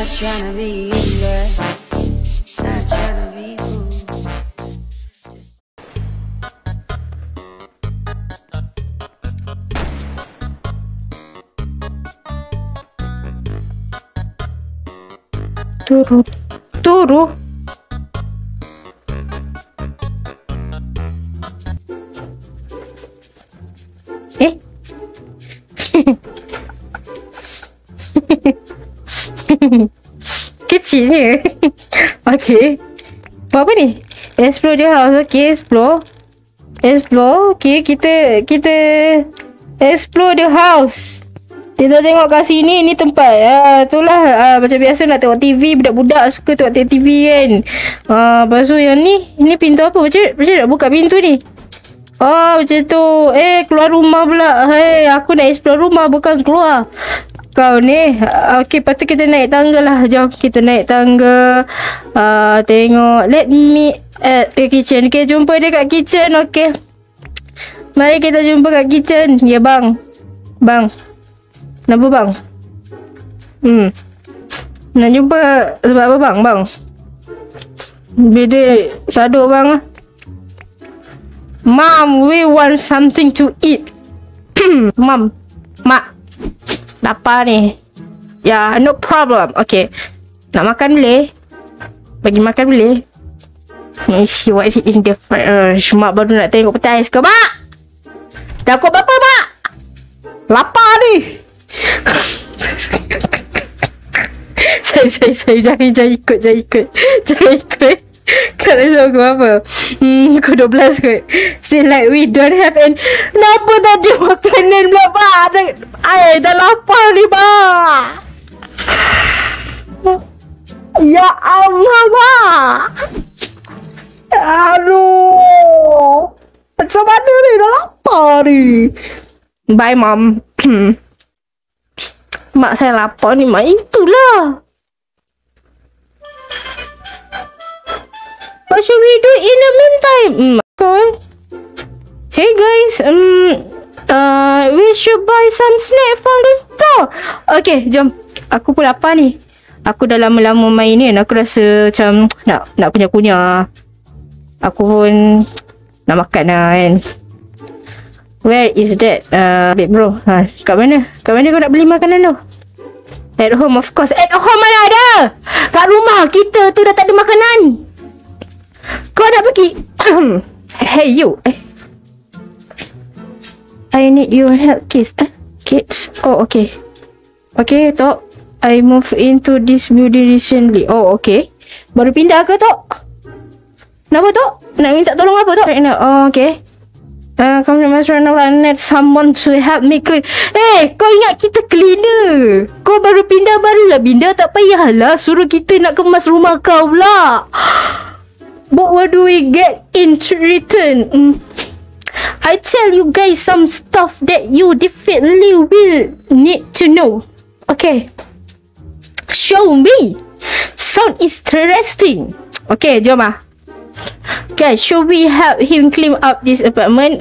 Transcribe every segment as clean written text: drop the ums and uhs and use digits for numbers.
Not tryna be in there, not tryna be cool. Turu. Kecil ni. Okay. Buat apa ni? Explore the house. Okay, explore. Okay, kita explore the house. Kita tengok kat sini. Ni tempat. Itulah. Macam biasa nak tengok TV. Budak-budak suka tengok TV kan. Lepas tu yang ni. Ni pintu apa? Macam nak buka pintu ni? Oh, macam tu. Keluar rumah pula. Aku nak explore rumah, bukan keluar. Kau ni. Okay, lepas tu kita naik tangga lah. Jom, kita naik tangga. Tengok. Let me at the kitchen. Okay, jumpa dia kat kitchen. Okay. Mari kita jumpa kat kitchen. Ya, bang. Bang. Kenapa, bang? Nak jumpa sebab apa, bang? Bang. Beda sadur, bang lah. Mom, we want something to eat. Mom. Mak. Lapar ni. Ya, no problem. Okay. Nak makan boleh? Bagi makan boleh? Let me see what in the fridge. Mak baru nak tengok peti ais ke? Mak! Dah kau berapa, mak? Lapar ni. Saya jangan ikut. Kata aku apa? Kau 12 kot. Say like we don't have any. Kenapa tadi makanan pula, Pak? Dah lapar ni, Pak. Ya Allah, Pak. Aduh. Macam mana ni? Dah lapar ni. Bye, Mom. Mak saya lapar ni, Mak. Itulah. What should we do in the meantime? Okay. Hey guys, we should buy some snack from the store. Okay, jom. Aku pun lapar ni. Aku dah lama-lama main ni. Aku rasa macam nak kunyah-kunyah. Aku pun nak makan lah kan. Where is that? Babe bro. Kat mana? Kat mana kau nak beli makanan tu? At home, of course. At home mana ada? Kat rumah kita tu dah tak ada makanan. Kau nak pergi? Hey you. I need your help, kids. Kids. Oh, okay. Okay, Tok. I move into this building recently. Oh, okay. Baru pindah ke, Tok? Kenapa, Tok? Nak minta tolong apa, Tok? Oh, okay. Kamu nak masuk nak need someone to help me clean. Kau ingat kita cleaner? Kau baru barulah pindah. Tak payahlah suruh kita nak kemas rumah kau pula. But what do we get in return? I tell you guys some stuff that you definitely will need to know. Okay. Show me. Sound interesting. Okay, jom ah. Guys, should we help him clean up this apartment?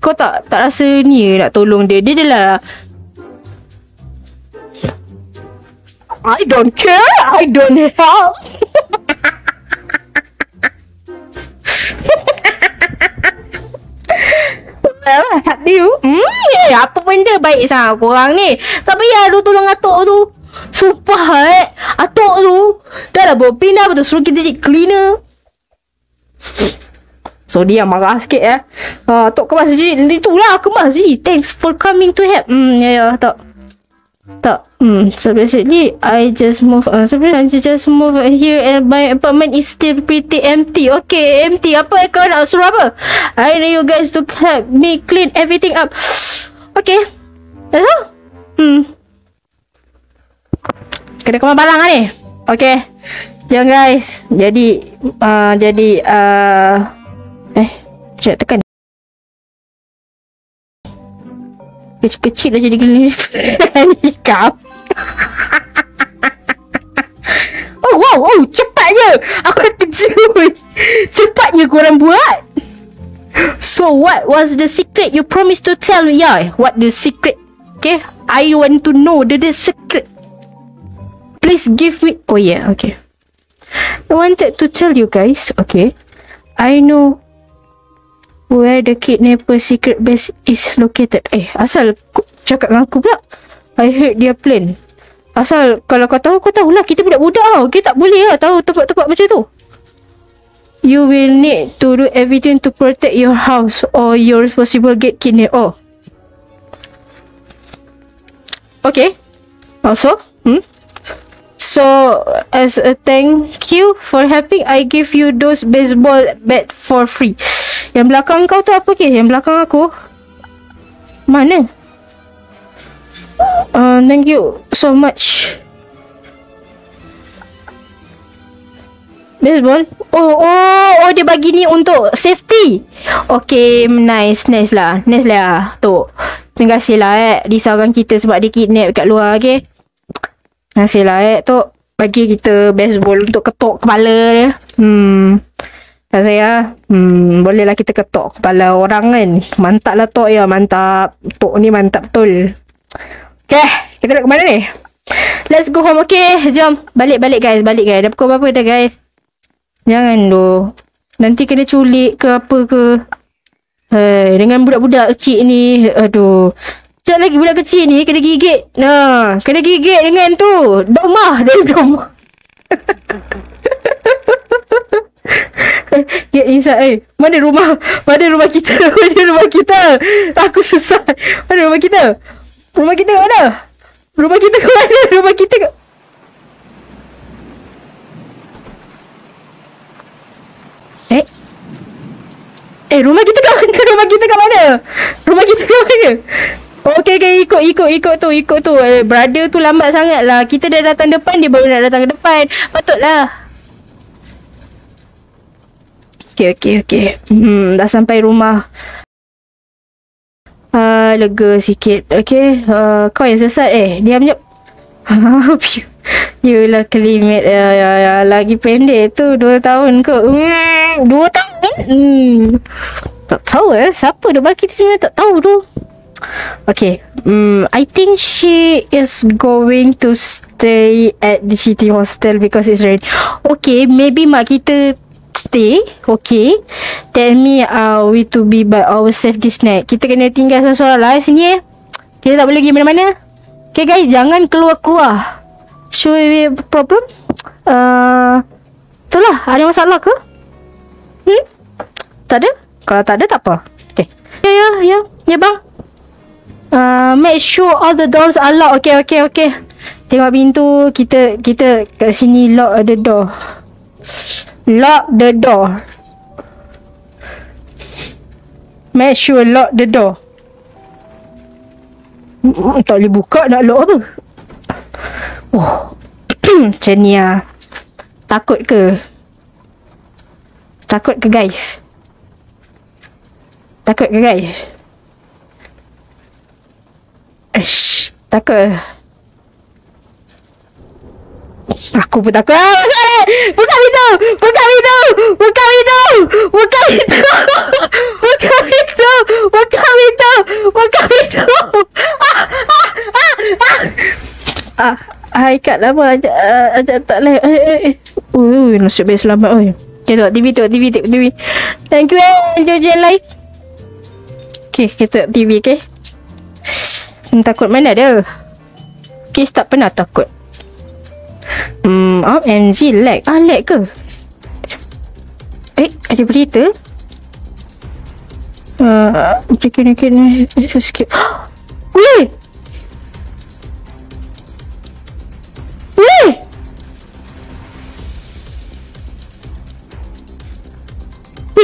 Kau tak rasa ni nak tolong dia? Dia dah lah. I don't care. I don't help. Help you. Apa benda baik sangat korang ni. Tak payah lu tolong atuk tu. Sumpah atuk tu dah lah berpindah betul suruh kita jadi cleaner. So dia marah sikit Tok kemas je. Itulah kemas je. Thanks for coming to help. Ya Tok. So basically I just move here and my apartment is still pretty empty. Okay, empty. Apa kau nak suruh apa? I need you guys to help me clean everything up. Okay. Kena kemas barang lah ni. Okay. Jangan guys. Jadi Sekejap tekan. Kecil-kecil dah jadi gini. Kau. Oh, cepatnya. Aku dah kejut. Cepatnya korang buat. So what was the secret you promised to tell me? Yeah, what the secret? Okay, I want to know the secret. Please give me... Oh yeah, okay. I wanted to tell you guys, okay. I know where the kidnapper secret base is located. Asal cakap dengan aku pula. I heard dia plan. Asal kalau kau tahulah. Kita budak-budak tau. Kita tak boleh lah tahu tempat-tempat macam tu. You will need to do everything to protect your house or your responsible get kidnapped. Oh. Okay. Also, so as a thank you for helping, I give you those baseball bat for free. Yang belakang kau tu apa ke? Yang belakang aku? Mana? Thank you so much. Baseball? Oh, dia bagi ni untuk safety. Okay, nice lah. Tu. Terima kasih lah risaukan kita sebab dia kidnap kat luar, okay? Terima kasih lah tu. Bagi kita baseball untuk ketuk kepala dia. Terima kasih ya. Bolehlah kita ketuk kepala orang kan. Mantap lah Tok ya, mantap. Tok ni mantap betul. Okay, kita nak ke mana ni? Let's go home, okay? Jom. Balik guys. Dah pukul berapa dah guys? Jangan doh. Nanti kena culik ke apa ke. Dengan budak-budak kecil ni. Aduh. Sekejap lagi budak kecil ni kena gigit. Kena gigit dengan tu. Domah. Get inside. Mana rumah kita? Aku susah. Mana rumah kita? Rumah kita mana? Rumah kita ke mana? Rumah kita kat mana? Okay, ikut tu. Brother tu lambat sangat lah. Kita dah datang depan, dia baru nak datang ke depan. Patutlah. Okay. Dah sampai rumah. Lega sikit. Okay. Kau yang sesat Diam jap. Yelah kelimet. Ya, lagi pendek tu 2 tahun ke? 2 tahun? Tak tahu siapa dia bagi sebenarnya, tak tahu tu. Okay. I think she is going to stay at the city hostel because it's rain. Okay, maybe mak kita stay. Okay. Tell me we to be by ourselves this night. Kita kena tinggal seorang-seorang lah sini Kita tak boleh pergi mana-mana. Okay guys, jangan keluar-keluar. Should we have a problem? Itulah, ada masalah ke? Tak ada? Kalau tak ada tak apa. Okay. Ya bang. Make sure all the doors are locked. Okay. Tengok pintu. Kita kat sini lock the door. Make sure lock the door. Tak boleh buka, nak lock apa? Macam ni lah. Takut ke guys? Takut. Aku pun takut. Buka pintu. Haikat lah apa. Tak lah. Nasib baik selamat. Okay, tengok TV. Thank you Jojen Live. Okay, kita tengok TV, okay. Takut mana ada. Kes tak pernah takut. MG lag. Lag ke? Ada berita. Kena skip. Weh!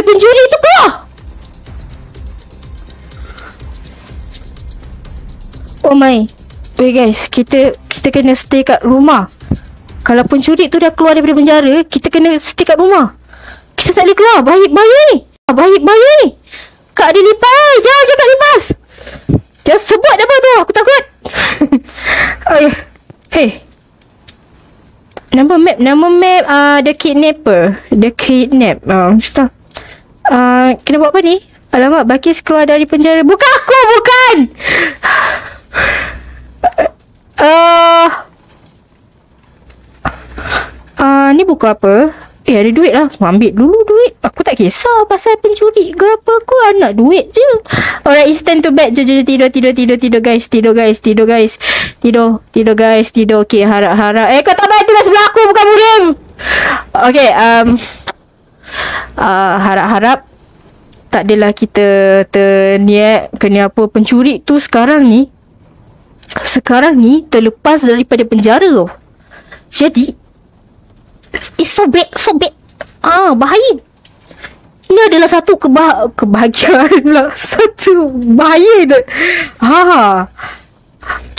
Pencuri tu keluar. Oh my. Wait guys, kita kena stay kat rumah. Kalau pencuri tu dah keluar daripada penjara, kita kena stay kat rumah. Kita tak boleh keluar. Bahaya ni. Kak dia lipas. Jangan Kak lipas. Jangan sebut apa tu. Aku takut. Hey. Nama map the kidnapper. Kena buat apa ni? Alamak, Balkis keluar dari penjara. Bukan. buku apa? Ada duit lah. Ambil dulu duit. Aku tak kisah pasal pencuri ke apa. Aku nak duit je. Alright, it's time to bed. Tidur guys. Tidur guys. Tidur guys. Tidur. Okay, harap-harap. Kau tak payah tidur sebelah aku. Bukan murim. Okay, harap-harap tak adalah kita terniat kena apa. Pencuri tu sekarang ni terlepas daripada penjara tau. Jadi it's so bad. Bahaya. Ini adalah satu kebahagiaan lah. Satu bahaya tu.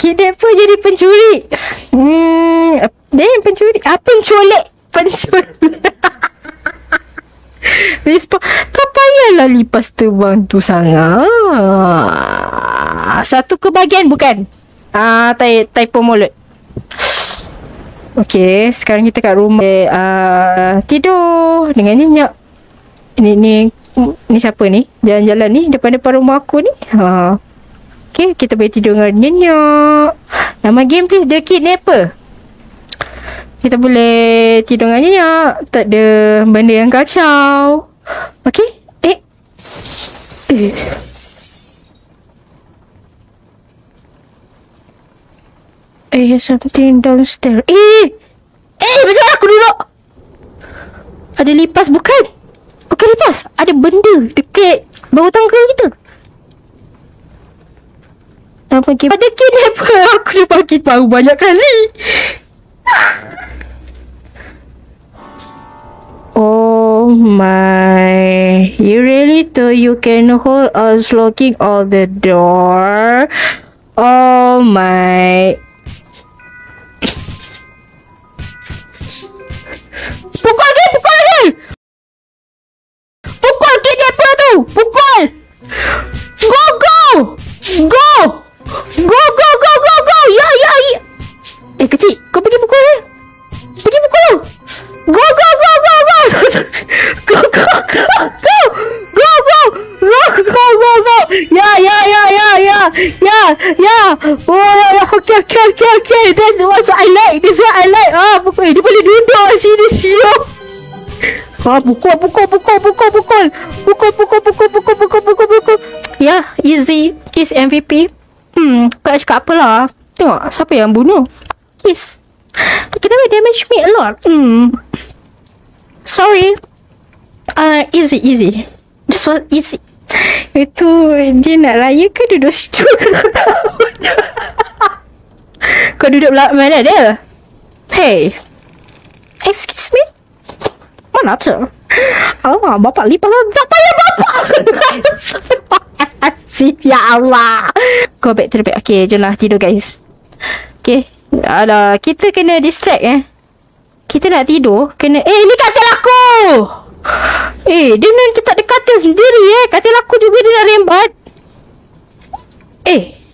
Kidnapper jadi pencuri. Pencuri. Pencolek. Tak payahlah lipas terbang tu sangat. Satu kebahagiaan bukan? Typo mulut. Okay, sekarang kita kat rumah. Tidur dengan nyenyak. Ni siapa ni? Jalan-jalan ni depan rumah aku ni. Okay, kita boleh tidur dengan nyenyak. Nama game please The Kidnapper. Kita boleh tidur dengan nyenyak. Tak ada benda yang kacau. Okay. Something downstairs. Macam aku duduk. Ada lipas bukan? Bukan lipas. Ada benda dekat bawah tangga kita. Ada kidnapper. Aku dah bagi tahu banyak kali. Oh my. You really thought you can hold us locking all the door? Oh my. Pukul lagi! Pukul kidnapper tu! Pukul! Go! Ya! Kecil, kau pergi pukul dia. Pergi pukul. Go! Ya. Okay. That's what I like. Pukul. Dia boleh duduk sini. Pukul. Ya, easy. Kiss MVP. Kau cakap apa lah. Tengok siapa yang bunuh. Kiss. Kenapa damage me a lot? Sorry. Easy. This was easy. Itu dia nak raya ke duduk situ? Kau duduk mana dia? Hey. Excuse me? Mana tu? Alamak, bapak lipas lah. Tak payah bapak. Ya Allah. Go back to the bed. Okay, jom lah tidur guys. Okay. Alah, kita kena distract Kita nak tidur. Ni katil aku. Dia nak letak dekat katil sendiri Katil aku juga dia nak rembat.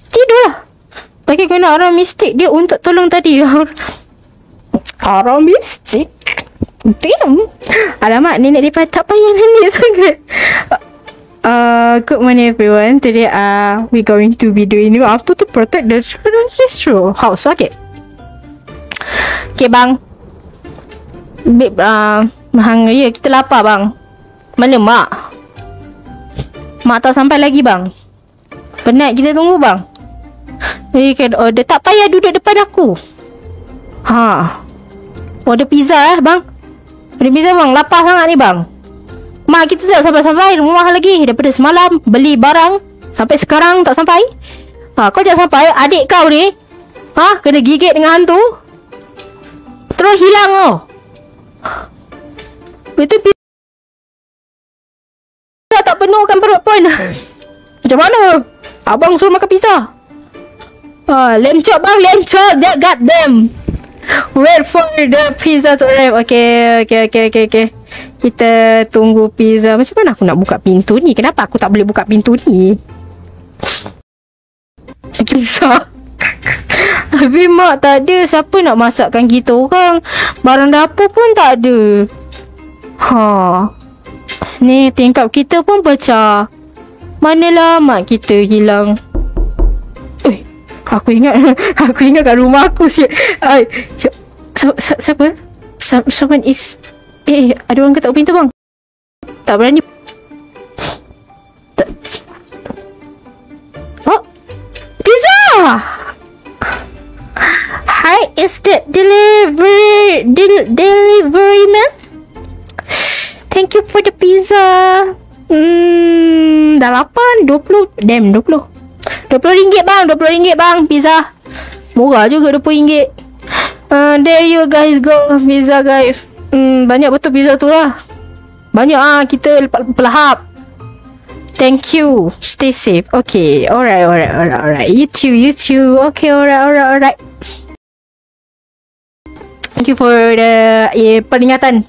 Tidur lah. Bagi guna orang mistik dia untuk tolong tadi. Orang mistik. Damn. Alamak, nenek dia tak payah nenek sangat. Good morning everyone. Today we going to be doing after to protect the restroom house. Okay bang. Kita lapar bang. Mana mak? Mak tak sampai lagi bang. Penat kita tunggu bang. Kan order. Tak payah duduk depan aku. Order pizza bang. Order pizza bang. Lapar sangat ni bang. Mak kita tak sampai-sampai rumah lagi. Daripada semalam beli barang sampai sekarang tak sampai. Kau jangan sampai adik kau ni kena gigit dengan hantu. Terus hilang kau. Itu pizza tak penuhkan perut pun. Macam mana? Abang suruh makan pizza. Lamb chop bang. Lamb chop. That goddamn. Wait for the pizza to arrive. Okay. Kita tunggu pizza. Macam mana aku nak buka pintu ni? Kenapa aku tak boleh buka pintu ni? Pizza. Habis mak tak ada. Siapa nak masakkan kita orang? Barang dapur pun tak ada. Ni tingkap kita pun pecah. Manalah mak kita hilang. Aku ingat kat rumah aku. Siapa? Someone is... ada orang ketuk pintu bang. Tak berani. Oh, pizza! Hi, is the delivery man? Thank you for the pizza. Dah 8, 20. Damn, 20. RM20 bang, RM20 bang pizza. Murah juga RM20. There you guys go, pizza guys. Banyak betul pizza tu lah. Banyak kita pelahap. Thank you. Stay safe. Okay. Alright. You too. Okay, alright. Thank you for the peringatan.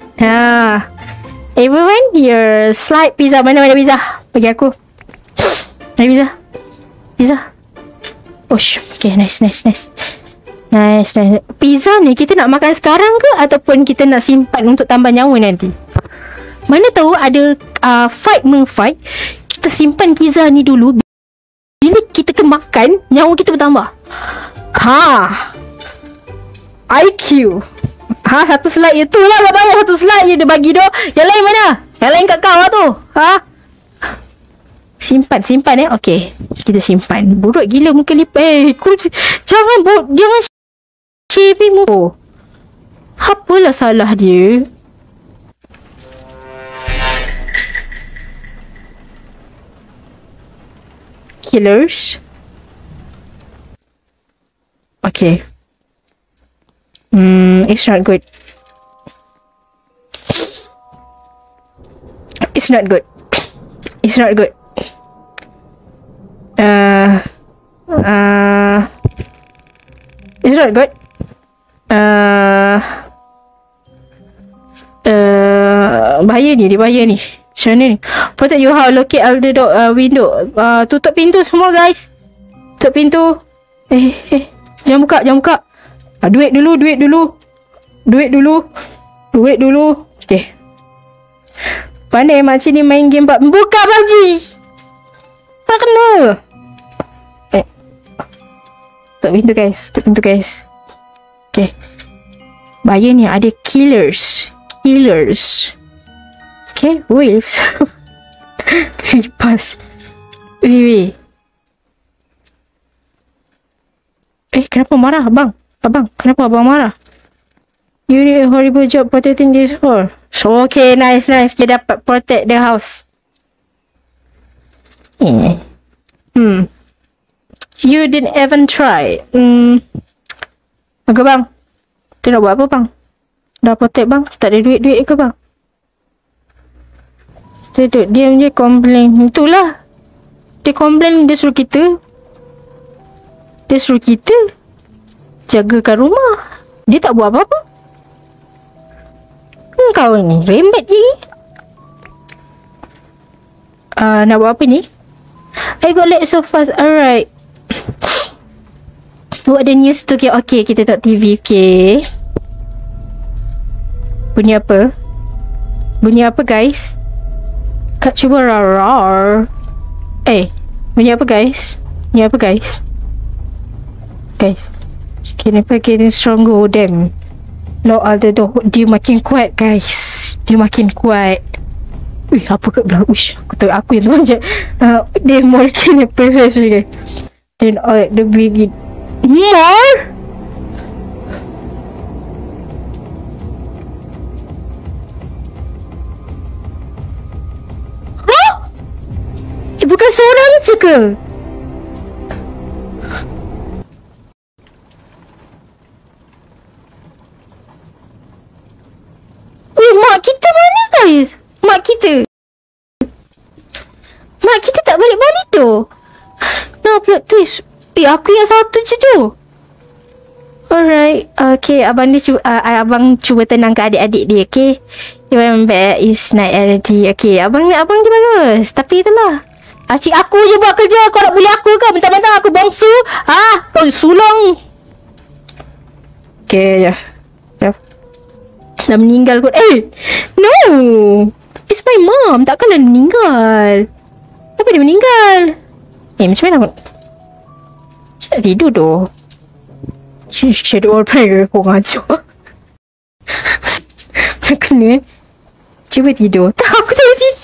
Everyone, your slide pizza. Mana pizza? Bagi aku. Mana pizza? Okay, nice. Pizza ni kita nak makan sekarang ke ataupun kita nak simpan untuk tambah nyawa nanti? Mana tahu ada fight. Kita simpan pizza ni dulu. Bila kita makan, nyawa kita bertambah. IQ. Satu slide je tu lah. Banyak satu slide je dia bagi tu. Yang lain mana? Yang lain kat kau lah tu. Simpan Okay, kita simpan. Buruk gila muka lipat. Jangan shaving muka. Apalah salah dia? Killers. Okay. It's not good. It's not good. It's not good. Bahaya ni. Macam mana ni? Protect your house. Locate all the window. Tutup pintu semua guys. Tutup pintu. Jangan buka. Duit dulu. Okay. Pandai makcik ni main game. Buka baji. Tak kena. Tutup pintu guys. Okay. Bahaya ni ada killers. Okay, waves. Pas. Wait. Kenapa marah abang? Kenapa abang marah? You did a horrible job protecting this hall. So, okay, nice. Kita dapat protect the house. You didn't even try. Okay bang. Kita nak buat apa bang? Dah protect bang. Tak ada duit ke bang? Dia diam je complain. Itulah. Dia complain, dia suruh kita jagakan rumah. Dia tak buat apa-apa. Kau ni rembet je. Nak buat apa ni? I got late so fast. Alright. Buat the news tu. Okay, kita tengok TV. Okay. Bunyi apa guys? Kak cuba rar. Bunyi apa guys? Guys. Kenapa getting stronger? Oh damn. Lock all the door. Dia makin kuat guys. Apa kat belakang? Aku tahu aku yang terpanjat. Dia makin press guys. Then all the begin. More? Bukan seorang je ke? Mak kita mana guys? Mak kita tak balik-balik tu. Plot twist. Aku yang satu je tu. Alright. Okay, abang cuba tenangkan adik-adik dia. Okay. Remember is night already. Okay, abang dia bagus. Tapi itulah. Cik aku je buat kerja. Kau nak bully aku ke? Mentang-mentang aku bongsu. Kau sulung. Okay, ya. Dah meninggal kot. No. It's my mom. Takkanlah meninggal. Kenapa dia meninggal? Macam mana aku? Nak tidur tu. Shadow all prayer. Kau ngajar. macam kena. Cuba tidur. Tak, aku tak tidur.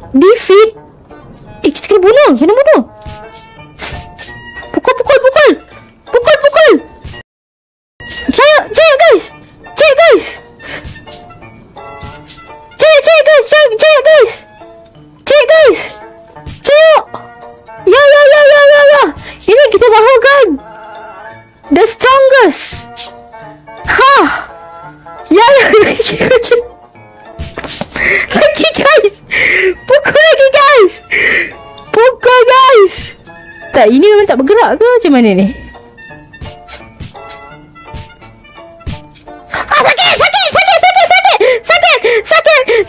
Defeat. Kita kena bunuh. Kena bunuh. Pukul. Jaya guys. Jaya guys. Ya. Ini kita bahukan. The strongest. Ha. Ya. Lagi guys. Pukul guys. Tak, ini memang tak bergerak ke macam mana ni? Sakit.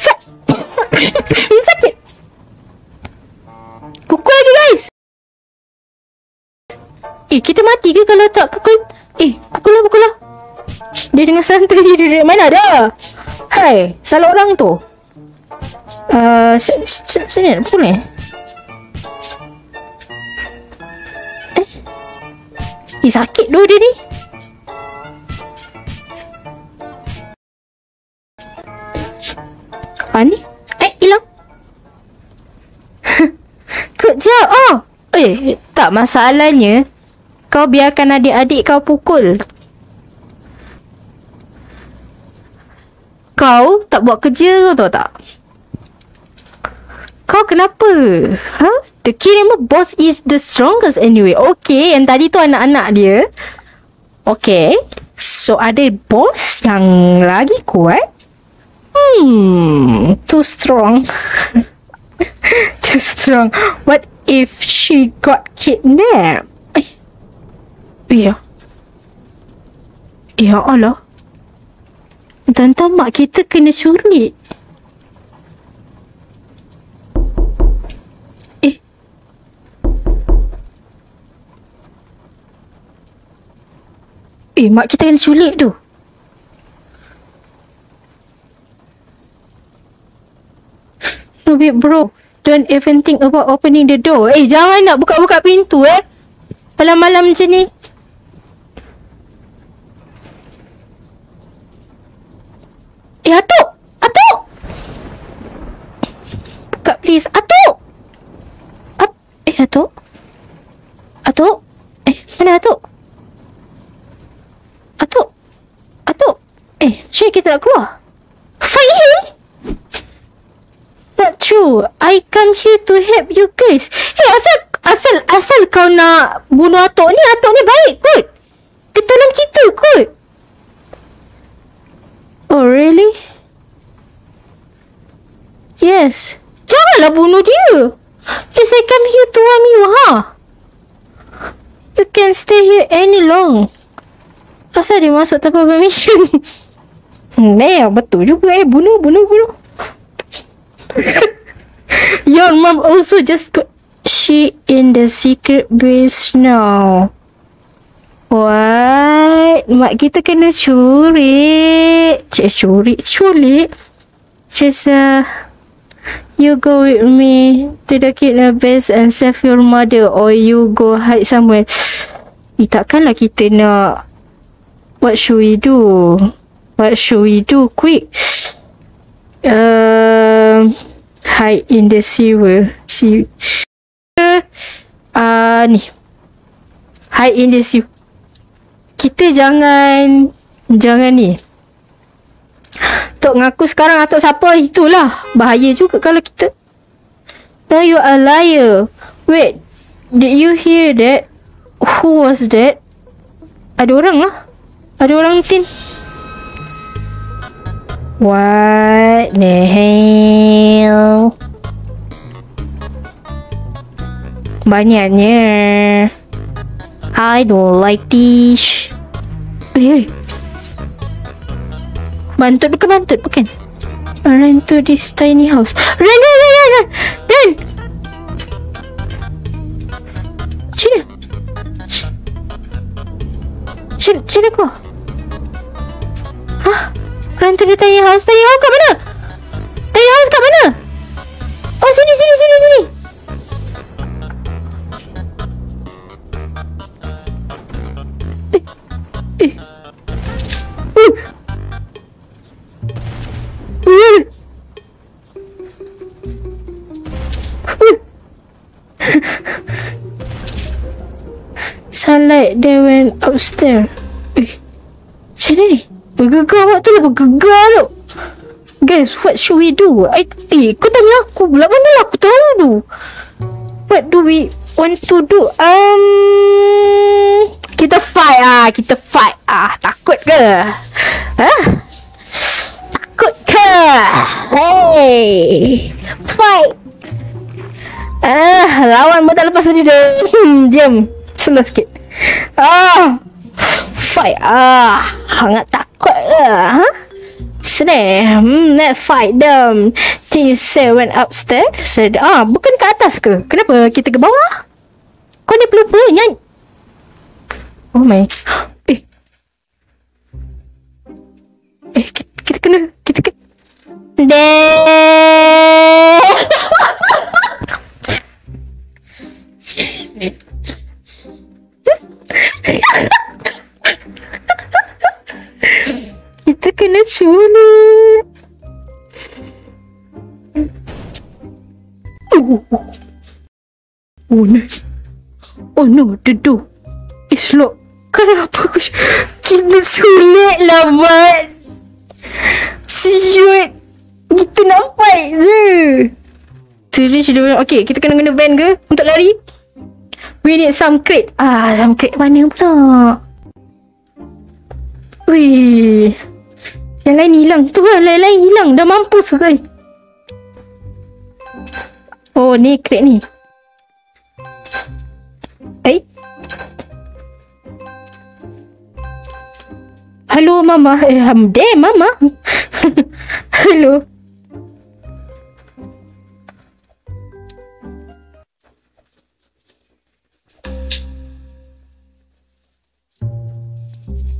Pukul lagi guys. Kita mati ke kalau tak pukul? Pukul lah. Dia dengan santai dia mana ada? Hai, salah orang tu. Sini nak pukul ni. Sakit doh dia ni. Apa ni? Hilang. Kejap. Tak, masalahnya kau biarkan adik-adik kau pukul. Kau tak buat kerja, kau tahu tak? Kau kenapa? The Kirima boss is the strongest anyway. Okay, yang tadi tu anak-anak dia. Okay, so ada boss yang lagi kuat. Too strong. Too strong. What if she got kidnapped? Ya Allah. Tante mak kita kena culik. Mak kita kena culik tu. No wait bro, don't even think about opening the door. Jangan nak buka-buka pintu malam-malam macam ni. Atuk! Buka please, Atuk! Atuk? Mana Atuk? Macam kita nak keluar? Fight him? Not true. I come here to help you guys. Asal kau nak bunuh Atuk ni baik kot. Dia tolong kita kot. Oh really? Yes. Janganlah bunuh dia. Yes, I come here to harm you, You can't stay here any long. Asal dia masuk tanpa permission? Betul juga bunuh. Your mom also just got... She in the secret base now. What? Mak kita kena culik. Culik? Just you go with me to the kidnap base and save your mother, or you go hide somewhere. Takkanlah kita nak... What should we do? Quick. Hide in the sewer. Ni. Hide in the sewer. Kita jangan ni. Tok ngaku sekarang Atuk siapa? Itulah. Bahaya juga kalau kita. No, you are a liar. Wait. Did you hear that? Who was that? Ada orang lah. Ada orang tin. What the hell? Banyaknya. I don't like this. Bantut bukan? Run to this tiny house. Run! Cina kau? Run to the tiny house. Tiny house kat mana? mana? Oh, sini, sini, sini, sini. Eh. Sound like they went upstairs. Macam mana ni? Bergegar awak tu lah, bergegar tu. Guys, what should we do? Kau tanya aku pula, mana lah aku tahu tu. What do we want to do? Kita fight ah, kita fight ah. Takut ke? Takut ke? Hey, fight. Lawan pun tak lepas tadi dia. Diam. Slow sikit. Fight ah. Hangat takut ke? Sedih. Let's fight them. Did you say went upstairs? Said, bukan ke atas ke? Kenapa kita ke bawah? Kau ni pelupa nyanyi. Oh my. Kita kena. Kita kena sulit. Oh no. Oh no, the door is locked. Kenapa aku kita sulit lah buat. Shoot. Kita nak fight je. To reach the... Okay, kita kena van ke untuk lari? We need some crate. Some crate mana pula? Wih. Yang lain hilang. Tu lah, lain-lain hilang. Dah mampus kan? Oh, ni crate ni. Hello, Mama. I'm there, Mama. Hello.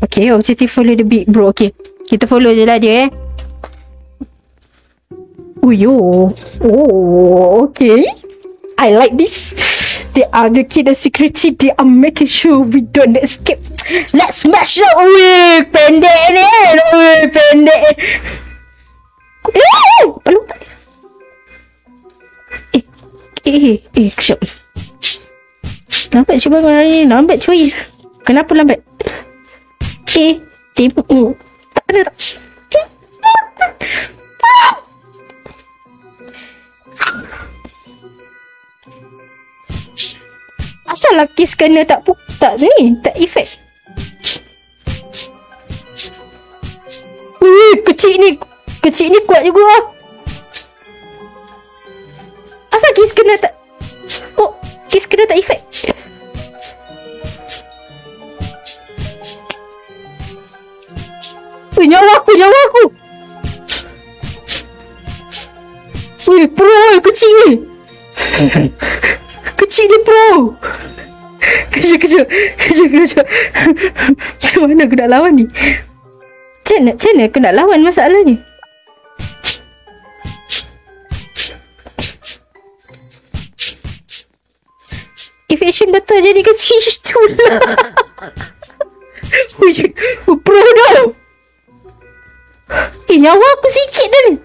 Okay, objective follow the big bro. Okay, kita follow je lah dia Oh, yo. Oh, okay. I like this. They are the kid of security. They are making sure we don't escape. Let's smash it. Wih, pendek ni. Wih, pendek. Palu tak? Kejap. Lambat cuba kau hari ni. Lambat cuy. Kenapa lambat? Tak ada tak? Asal lah kes kena tak ni, tak efek. Kecil ni kuat juga lah. Asal kes kena tak, kes kena tak efek. Nyawa aku. Pro kecil ni. Kecil ni pro. Kejap. Macam mana aku nak lawan ni? Macam mana aku nak lawan masalah ni? Evasion betul jadi kecil tu lah. Pro dah. Nyawa aku sikit dah ni.